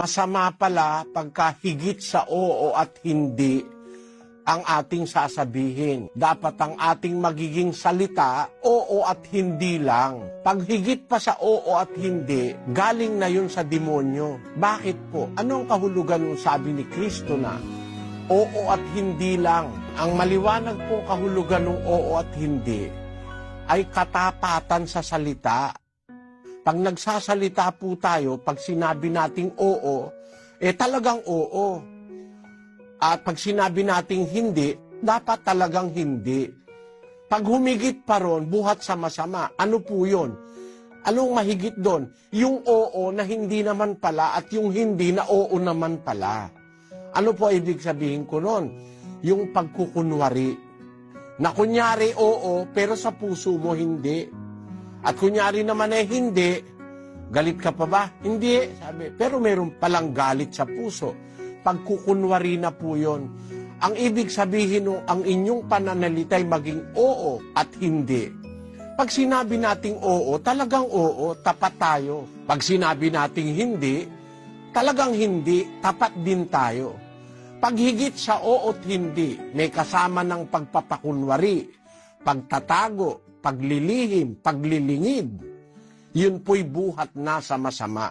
Masama pala pagka higit sa oo at hindi ang ating sasabihin. Dapat ang ating magiging salita, oo at hindi lang. Pag higit pa sa oo at hindi, galing na yun sa demonyo. Bakit po? Ano ang kahulugan ng sabi ni Kristo na oo at hindi lang? Ang maliwanag pong kahulugan ng oo at hindi ay katapatan sa salita. Pag nagsasalita po tayo, pag sinabi nating oo, talagang oo. At pag sinabi nating hindi, dapat talagang hindi. Pag humigit pa ron, buhat sa masama. Ano po yun? Anong mahigit doon? Yung oo na hindi naman pala at yung hindi na oo naman pala. Ano po ibig sabihin ko nun? Yung pagkukunwari. Na kunyari oo, pero sa puso mo hindi. At kunyari naman hindi, galit ka pa ba? Hindi, sabi. Pero meron palang galit sa puso. Pagkukunwari na po yun. Ang ibig sabihin nung ang inyong pananalitay maging oo at hindi. Pag sinabi nating oo, talagang oo, tapat tayo. Pag sinabi nating hindi, talagang hindi, tapat din tayo. Pag higit sa oo at hindi, may kasama ng pagpapakunwari, pagtatago, paglilihim, paglilingid, yun po'y buhat na sa masama.